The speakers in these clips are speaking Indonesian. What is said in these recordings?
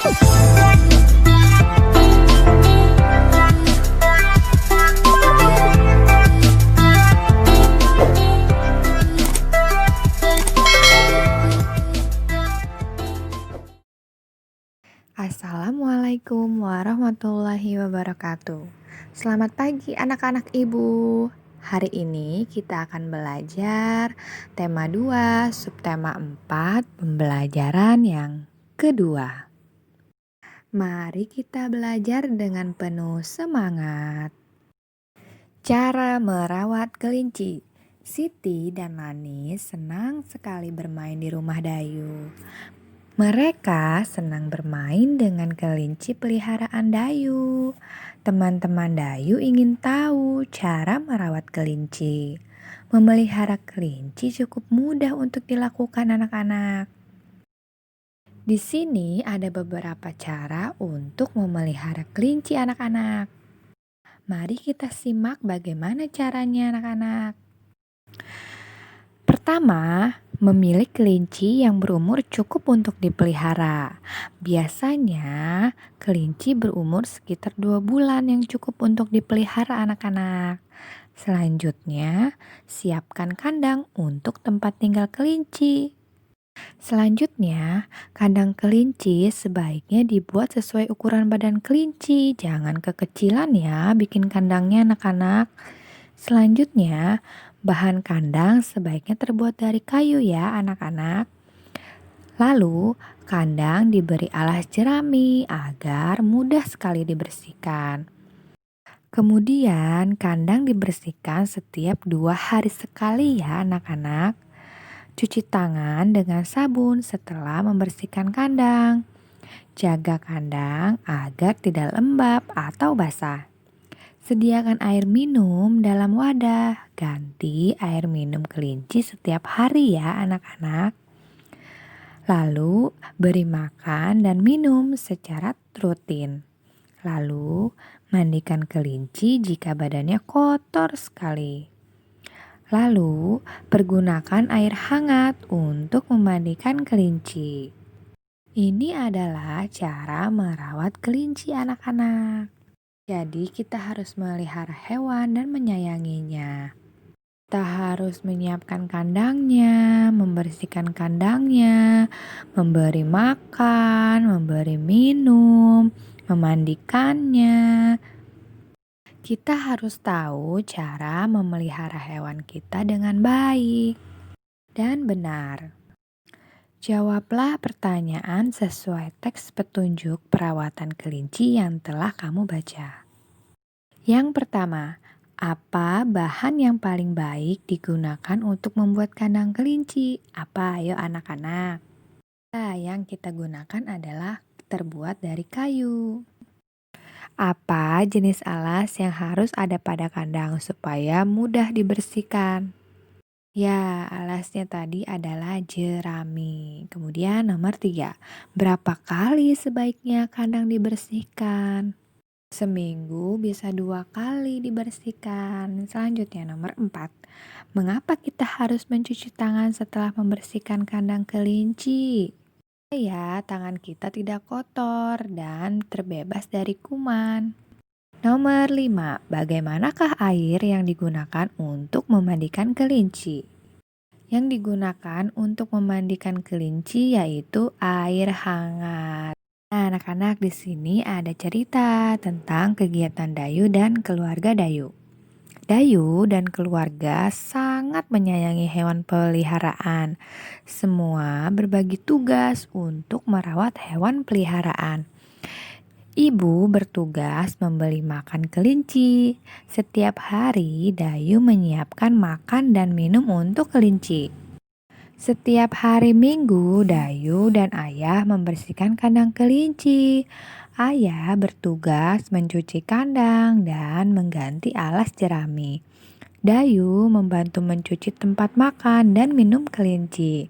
Assalamualaikum warahmatullahi wabarakatuh. Selamat pagi anak-anak ibu. Hari ini kita akan belajar tema 2, subtema 4, pembelajaran yang kedua. Mari kita belajar dengan penuh semangat. Cara merawat kelinci. Siti dan Manis senang sekali bermain di rumah Dayu. Mereka senang bermain dengan kelinci peliharaan Dayu. Teman-teman Dayu ingin tahu cara merawat kelinci. Memelihara kelinci cukup mudah untuk dilakukan anak-anak. Di sini ada beberapa cara untuk memelihara kelinci anak-anak. Mari kita simak bagaimana caranya anak-anak. Pertama, memilih kelinci yang berumur cukup untuk dipelihara. Biasanya, kelinci berumur sekitar 2 bulan yang cukup untuk dipelihara anak-anak. Selanjutnya, siapkan kandang untuk tempat tinggal kelinci. Selanjutnya, kandang kelinci sebaiknya dibuat sesuai ukuran badan kelinci. Jangan kekecilan ya bikin kandangnya anak-anak. Selanjutnya, bahan kandang sebaiknya terbuat dari kayu ya anak-anak. Lalu, kandang diberi alas jerami agar mudah sekali dibersihkan. Kemudian, kandang dibersihkan setiap 2 hari sekali ya anak-anak. Cuci tangan dengan sabun setelah membersihkan kandang. Jaga kandang agar tidak lembab atau basah. Sediakan air minum dalam wadah. Ganti air minum kelinci setiap hari ya anak-anak. Lalu beri makan dan minum secara rutin. Lalu mandikan kelinci jika badannya kotor sekali. Lalu pergunakan air hangat untuk memandikan kelinci. Ini adalah cara merawat kelinci anak-anak. Jadi kita harus melihara hewan dan menyayanginya. Kita harus menyiapkan kandangnya, membersihkan kandangnya, memberi makan, memberi minum, memandikannya. Kita harus tahu cara memelihara hewan kita dengan baik dan benar. Jawablah pertanyaan sesuai teks petunjuk perawatan kelinci yang telah kamu baca. Yang pertama, apa bahan yang paling baik digunakan untuk membuat kandang kelinci? Apa ayo anak-anak? Yang kita gunakan adalah terbuat dari kayu. Apa jenis alas yang harus ada pada kandang supaya mudah dibersihkan? Ya, alasnya tadi adalah jerami. Kemudian nomor 3, berapa kali sebaiknya kandang dibersihkan? Seminggu bisa 2 kali dibersihkan. Selanjutnya nomor 4, mengapa kita harus mencuci tangan setelah membersihkan kandang kelinci? Ya, tangan kita tidak kotor dan terbebas dari kuman. Nomor 5, bagaimanakah air yang digunakan untuk memandikan kelinci? Yang digunakan untuk memandikan kelinci yaitu air hangat. Nah, anak-anak di sini ada cerita tentang kegiatan Dayu dan keluarga Dayu. Dayu dan keluarga sangat menyayangi hewan peliharaan. Semua berbagi tugas untuk merawat hewan peliharaan. Ibu bertugas membeli makan kelinci. Setiap hari Dayu menyiapkan makan dan minum untuk kelinci. Setiap hari Minggu, Dayu dan ayah membersihkan kandang kelinci. Ayah bertugas mencuci kandang dan mengganti alas jerami. Dayu membantu mencuci tempat makan dan minum kelinci.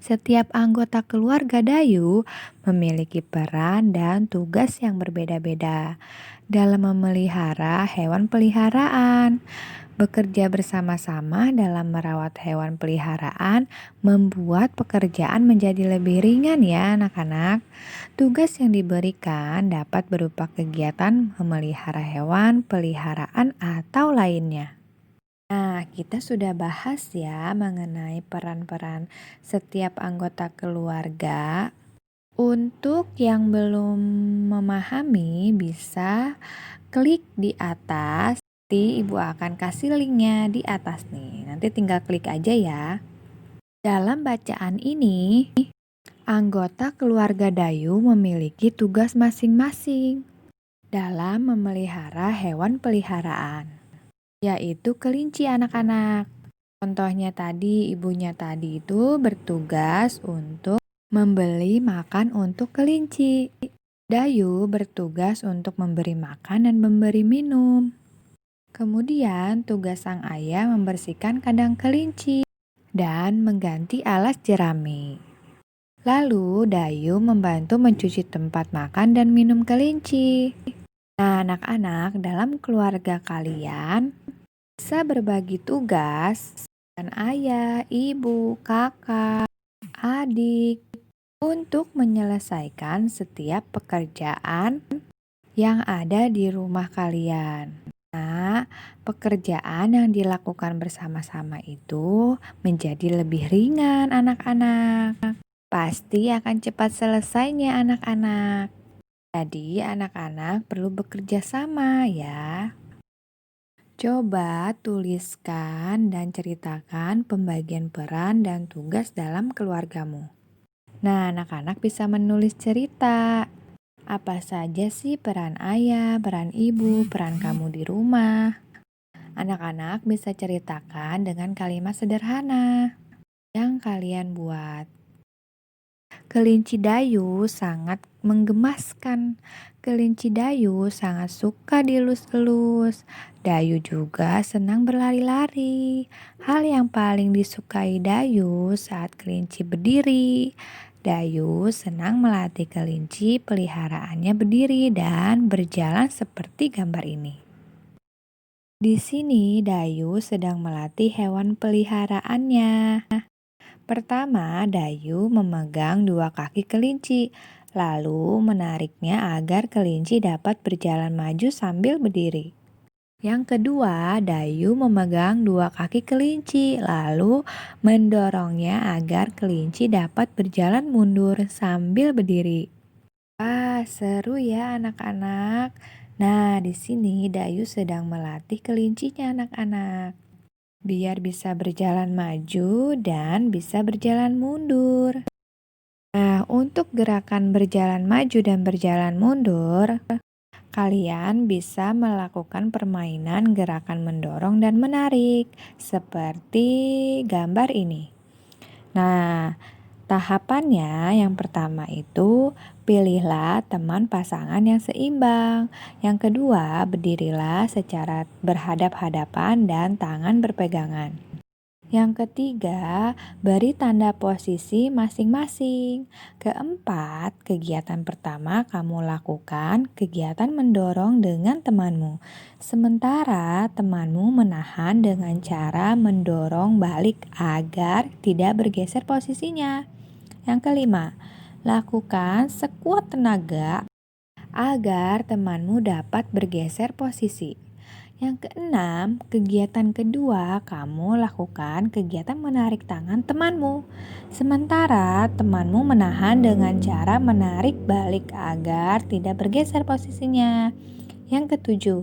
Setiap anggota keluarga Dayu memiliki peran dan tugas yang berbeda-beda dalam memelihara hewan peliharaan. Bekerja bersama-sama dalam merawat hewan peliharaan membuat pekerjaan menjadi lebih ringan ya anak-anak. Tugas yang diberikan dapat berupa kegiatan memelihara hewan peliharaan atau lainnya. Nah, kita sudah bahas ya mengenai peran-peran setiap anggota keluarga. Untuk yang belum memahami bisa klik di atas. Nanti ibu akan kasih linknya di atas nih. Nanti tinggal klik aja ya. Dalam bacaan ini, anggota keluarga Dayu memiliki tugas masing-masing dalam memelihara hewan peliharaan, yaitu kelinci anak-anak. Contohnya tadi, ibunya tadi itu bertugas untuk membeli makan untuk kelinci. Dayu bertugas untuk memberi makan dan memberi minum. Kemudian tugas sang ayah membersihkan kandang kelinci dan mengganti alas jerami. Lalu Dayu membantu mencuci tempat makan dan minum kelinci. Nah, anak-anak dalam keluarga kalian bisa berbagi tugas dengan ayah, ibu, kakak, adik untuk menyelesaikan setiap pekerjaan yang ada di rumah kalian. Nah, pekerjaan yang dilakukan bersama-sama itu menjadi lebih ringan anak-anak. Pasti akan cepat selesainya anak-anak. Jadi anak-anak perlu bekerja sama ya. Coba tuliskan dan ceritakan pembagian peran dan tugas dalam keluargamu. Nah, anak-anak bisa menulis cerita. Apa saja sih peran ayah, peran ibu, peran kamu di rumah? Anak-anak bisa ceritakan dengan kalimat sederhana yang kalian buat. Kelinci Dayu sangat menggemaskan. Kelinci Dayu sangat suka dielus-elus. Dayu juga senang berlari-lari. Hal yang paling disukai Dayu saat kelinci berdiri. Dayu senang melatih kelinci peliharaannya berdiri dan berjalan seperti gambar ini. Di sini Dayu sedang melatih hewan peliharaannya. Pertama, Dayu memegang dua kaki kelinci, lalu menariknya agar kelinci dapat berjalan maju sambil berdiri. Yang kedua, Dayu memegang dua kaki kelinci, lalu mendorongnya agar kelinci dapat berjalan mundur sambil berdiri. Wah, seru ya anak-anak. Nah, di sini Dayu sedang melatih kelincinya anak-anak biar bisa berjalan maju dan bisa berjalan mundur. Nah, untuk gerakan berjalan maju dan berjalan mundur, kalian bisa melakukan permainan gerakan mendorong dan menarik, seperti gambar ini. Nah, tahapannya yang pertama itu pilihlah teman pasangan yang seimbang. Yang kedua, berdirilah secara berhadap-hadapan dan tangan berpegangan. Yang ketiga, beri tanda posisi masing-masing. Keempat, kegiatan pertama kamu lakukan kegiatan mendorong dengan temanmu. Sementara temanmu menahan dengan cara mendorong balik agar tidak bergeser posisinya. Yang kelima, lakukan sekuat tenaga agar temanmu dapat bergeser posisi. Yang keenam, kegiatan kedua, kamu lakukan kegiatan menarik tangan temanmu. Sementara temanmu menahan dengan cara menarik balik agar tidak bergeser posisinya. Yang ketujuh,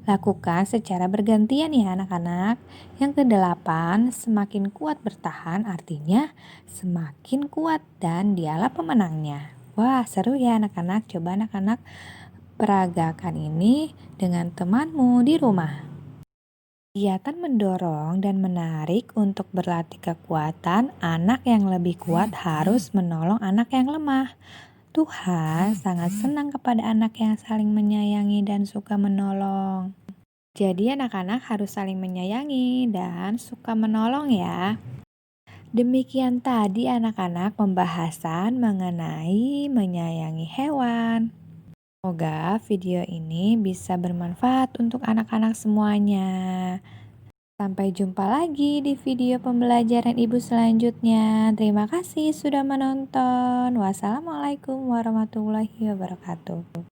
lakukan secara bergantian ya anak-anak. Yang kedelapan, semakin kuat bertahan artinya semakin kuat dan dialah pemenangnya. Wah, seru ya anak-anak. Coba anak-anak peragakan ini dengan temanmu di rumah. Kegiatan mendorong dan menarik untuk berlatih kekuatan. Anak yang lebih kuat harus menolong anak yang lemah. Tuhan sangat senang kepada anak yang saling menyayangi dan suka menolong. Jadi anak-anak harus saling menyayangi dan suka menolong ya. Demikian tadi anak-anak pembahasan mengenai menyayangi hewan. Semoga video ini bisa bermanfaat untuk anak-anak semuanya. Sampai jumpa lagi di video pembelajaran Ibu selanjutnya. Terima kasih sudah menonton. Wassalamualaikum warahmatullahi wabarakatuh.